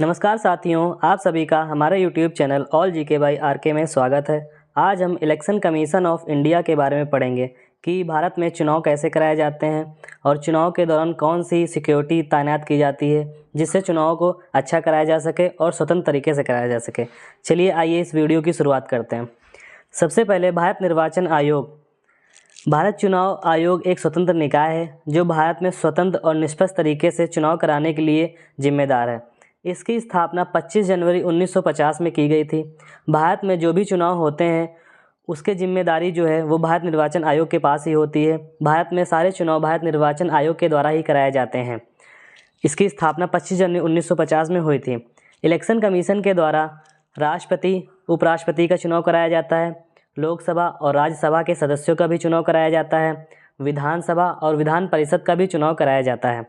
नमस्कार साथियों, आप सभी का हमारे YouTube channel all GK by RK में स्वागत है। आज हम इलेक्शन कमीशन ऑफ इंडिया के बारे में पढ़ेंगे कि भारत में चुनाव कैसे कराए जाते हैं और चुनाव के दौरान कौन सी सिक्योरिटी तैनात की जाती है जिससे चुनाव को अच्छा कराया जा सके और स्वतंत्र तरीके से कराया जा सके। चलिए आइए इस वीडियो की शुरुआत करते हैं। सबसे पहले भारत निर्वाचन आयोग। भारत चुनाव आयोग एक स्वतंत्र निकाय है जो भारत में स्वतंत्र और निष्पक्ष तरीके से चुनाव कराने के लिए जिम्मेदार है। इसकी स्थापना 25 जनवरी 1950 में की गई थी। भारत में जो भी चुनाव होते हैं उसके जिम्मेदारी जो है वो भारत निर्वाचन आयोग के पास ही होती है। भारत में सारे चुनाव भारत निर्वाचन आयोग के द्वारा ही कराए जाते हैं। इसकी स्थापना 25 जनवरी 1950 में हुई थी। इलेक्शन कमीशन के द्वारा राष्ट्रपति, उपराष्ट्रपति का चुनाव कराया जाता है। लोकसभा और राज्यसभा के सदस्यों का भी चुनाव कराया जाता है। विधानसभा और विधान परिषद का भी चुनाव कराया जाता है।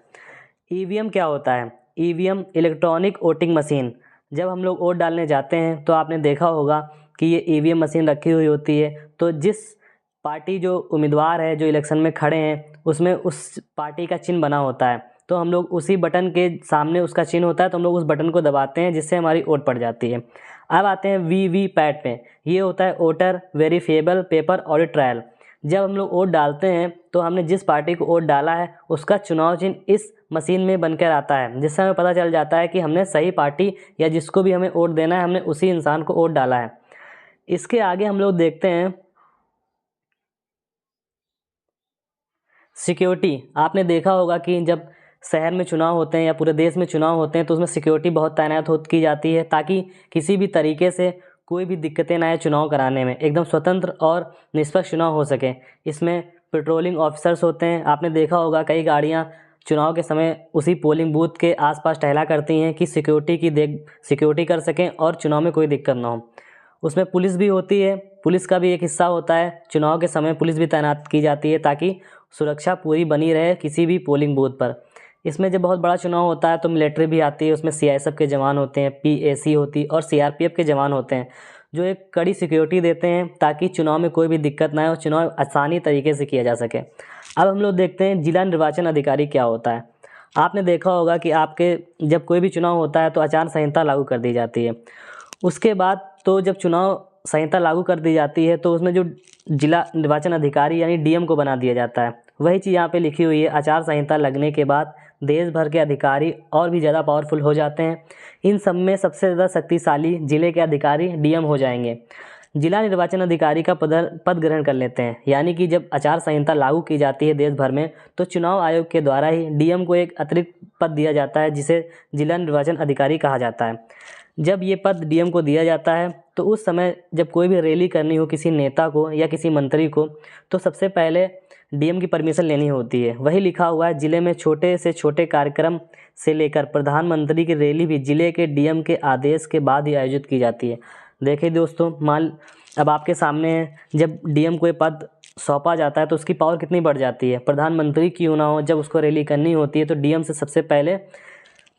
ईवीएम क्या होता है? EVM electronic voting machine. जब हम लोग वोट डालने जाते हैं तो आपने देखा होगा कि ये ईवीएम मशीन रखी हुई होती है। तो जिस पार्टी जो उम्मीदवार है जो इलेक्शन में खड़े हैं उसमें उस पार्टी का चिन्ह बना होता है, तो हम लोग उसी बटन के सामने उसका चिन्ह होता है तो हम लोग उस बटन को दबाते हैं जिससे हमारी वोट पड़ जाती है। अब आते हैं वीवीपैट पे। ये होता है voter verifiable paper audit trial. जब हम लोग वोट डालते हैं तो हमने जिस पार्टी को वोट डाला है उसका चुनाव चिन्ह इस मशीन में बनकर आता है, जिससे हमें पता चल जाता है कि हमने सही पार्टी या जिसको भी हमें वोट देना है हमने उसी इंसान को वोट डाला है। इसके आगे हम लोग देखते हैं सिक्योरिटी। आपने देखा होगा कि जब शहर में चुनाव होते हैं या पूरे देश में चुनाव होते हैं तो उसमें सिक्योरिटी बहुत तैनात की जाती है ताकि किसी भी तरीके से कोई भी दिक्कतें ना आए चुनाव कराने में, एकदम स्वतंत्र और निष्पक्ष चुनाव हो सके। इसमें पेट्रोलिंग ऑफिसर्स होते हैं। आपने देखा होगा कई गाड़ियां चुनाव के समय उसी पोलिंग बूथ के आसपास टहला करती हैं कि सिक्योरिटी कर सकें और चुनाव में कोई दिक्कत ना हो। उसमें पुलिस भी होती है। पुलिस का भी एक हिस्सा होता है। चुनाव के समय पुलिस भी तैनात की जाती है ताकि सुरक्षा पूरी बनी रहे किसी भी पोलिंग बूथ पर। इसमें जब बहुत बड़ा चुनाव होता है तो मिलिट्री भी आती है। उसमें सीआईएसएफ के जवान होते हैं, पीएसी होती और सीआरपीएफ के जवान होते हैं जो एक कड़ी सिक्योरिटी देते हैं ताकि चुनाव में कोई भी दिक्कत ना आए और चुनाव आसानी तरीके से किया जा सके। अब हम लोग देखते हैं जिला निर्वाचन अधिकारी क्या होता है। आपने देखा होगा कि आपके जब कोई भी चुनाव होता है तो आचार संहिता लागू कर दी जाती है। उसके बाद तो जब चुनाव संहिता लागू कर दी जाती है तो उसमें जो जिला निर्वाचन अधिकारी यानी डीएम को बना दिया जाता है। वही चीज़ यहाँ पे लिखी हुई है। आचार संहिता लगने के बाद देश भर के अधिकारी और भी ज़्यादा पावरफुल हो जाते हैं। इन सब में सबसे ज़्यादा शक्तिशाली जिले के अधिकारी डीएम हो जाएंगे। जिला निर्वाचन अधिकारी का पद ग्रहण कर लेते हैं, यानी कि जब आचार संहिता लागू की जाती है देश भर में तो चुनाव आयोग के द्वारा ही डीएम को एक अतिरिक्त पद दिया जाता है जिसे जिला निर्वाचन अधिकारी कहा जाता है। जब ये पद डीएम को दिया जाता है तो उस समय जब कोई भी रैली करनी हो किसी नेता को या किसी मंत्री को तो सबसे पहले डीएम की परमिशन लेनी होती है। वही लिखा हुआ है, जिले में छोटे से छोटे कार्यक्रम से लेकर प्रधानमंत्री की रैली भी जिले के डीएम के आदेश के बाद ही आयोजित की जाती है। देखिए दोस्तों, अब आपके सामने जब डीएम को ये पद सौंपा जाता है तो उसकी पावर कितनी बढ़ जाती है। प्रधानमंत्री क्यों ना हो, जब उसको रैली करनी होती है तो डीएम से सबसे पहले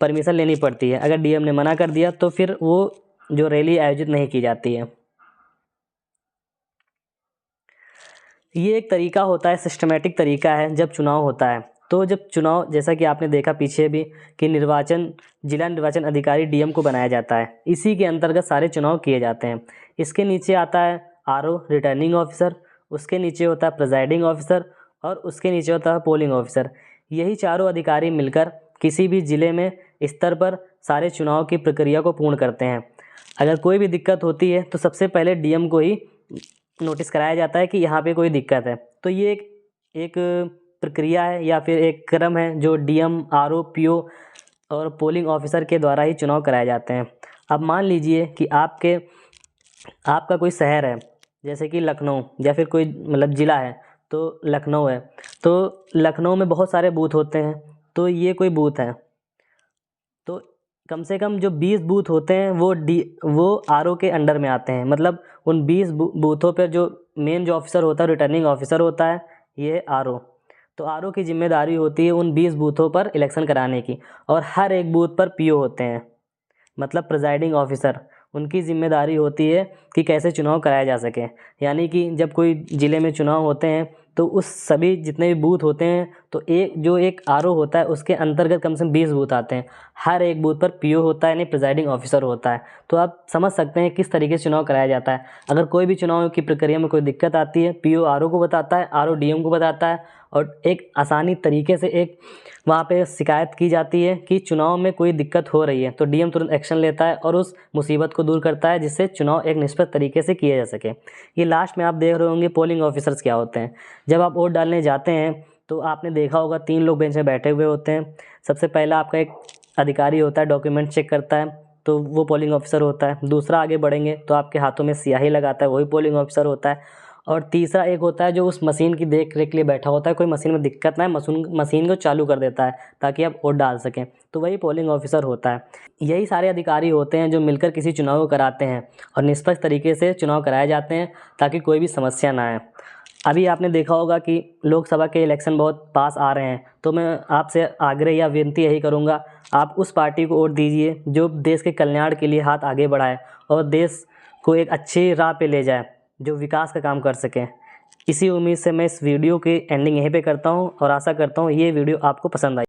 परमिशन लेनी पड़ती है। अगर डीएम ने मना कर दिया तो फिर वो जो रैली आयोजित नहीं की जाती है। ये एक तरीका होता है, सिस्टमेटिक तरीका है जब चुनाव होता है। तो जब चुनाव, जैसा कि आपने देखा पीछे भी कि जिला निर्वाचन अधिकारी डीएम को बनाया जाता है, इसी के अंतर्गत सारे चुनाव किए जाते हैं। इसके नीचे आता है आरओ रिटर्निंग ऑफिसर, उसके नीचे होता है प्रिजाइडिंग ऑफिसर और उसके नीचे होता है पोलिंग ऑफिसर। यही चारों अधिकारी मिलकर किसी भी ज़िले में स्तर पर सारे चुनाव की प्रक्रिया को पूर्ण करते हैं। अगर कोई भी दिक्कत होती है तो सबसे पहले डीएम को ही नोटिस कराया जाता है कि यहाँ पे कोई दिक्कत है। तो ये एक प्रक्रिया है या फिर एक क्रम है जो डीएम, आरओ, पीओ और पोलिंग ऑफिसर के द्वारा ही चुनाव कराए जाते हैं। अब मान लीजिए कि आपका कोई शहर है, जैसे कि लखनऊ, या फिर कोई मतलब ज़िला है तो लखनऊ है, तो लखनऊ में बहुत सारे बूथ होते हैं। तो ये कोई बूथ है तो कम से कम जो 20 बूथ होते हैं वो आरओ के अंडर में आते हैं। मतलब उन 20 बूथों पर जो मेन जो ऑफिसर होता है, रिटर्निंग ऑफिसर होता है, ये आरओ। तो आरओ की जिम्मेदारी होती है उन 20 बूथों पर इलेक्शन कराने की। और हर एक बूथ पर पीओ होते हैं, मतलब प्रिजाइडिंग ऑफिसर। उनकी जिम्मेदारी होती है कि कैसे चुनाव कराया जा सके। यानी कि जब कोई ज़िले में चुनाव होते हैं तो उस सभी जितने भी बूथ होते हैं तो एक आरओ होता है उसके अंतर्गत कम से कम 20 बूथ आते हैं। हर एक बूथ पर पीओ होता है यानी प्रिजाइडिंग ऑफिसर होता है। तो आप समझ सकते हैं किस तरीके से चुनाव कराया जाता है। अगर कोई भी चुनाव की प्रक्रिया में कोई दिक्कत आती है, पीओ आरओ को बताता है, आरओ डीएम को बताता है और एक आसानी तरीके से एक वहाँ पे शिकायत की जाती है कि चुनाव में कोई दिक्कत हो रही है, तो डीएम तुरंत एक्शन लेता है और उस मुसीबत को दूर करता है जिससे चुनाव एक निष्पक्ष तरीके से किया जा सके। ये लास्ट में आप देख रहे होंगे पोलिंग ऑफिसर्स क्या होते हैं। जब आप वोट डालने जाते हैं तो आपने देखा होगा 3 लोग बेंच में बैठे हुए होते हैं। सबसे पहला आपका एक अधिकारी होता है, डॉक्यूमेंट चेक करता है, तो वो पोलिंग ऑफिसर होता है। दूसरा आगे बढ़ेंगे तो आपके हाथों में स्याही लगाता है, वही पोलिंग ऑफिसर होता है। और तीसरा एक होता है जो उस मशीन की देख रेख के लिए बैठा होता है, कोई मशीन में दिक्कत ना है, मशीन को चालू कर देता है ताकि आप वोट डाल सकें, तो वही पोलिंग ऑफिसर होता है। यही सारे अधिकारी होते हैं जो मिलकर किसी चुनाव को कराते हैं और निष्पक्ष तरीके से चुनाव कराए जाते हैं ताकि कोई भी समस्या ना आए। अभी आपने देखा होगा कि लोकसभा के इलेक्शन बहुत पास आ रहे हैं, तो मैं आपसे आग्रह या विनती यही करूँगा, आप उस पार्टी को वोट दीजिए जो देश के कल्याण के लिए हाथ आगे बढ़ाए और देश को एक अच्छी राह पे ले जाए, जो विकास का काम कर सकें। इसी उम्मीद से मैं इस वीडियो की एंडिंग यहीं पे करता हूँ और आशा करता हूँ ये वीडियो आपको पसंद आई।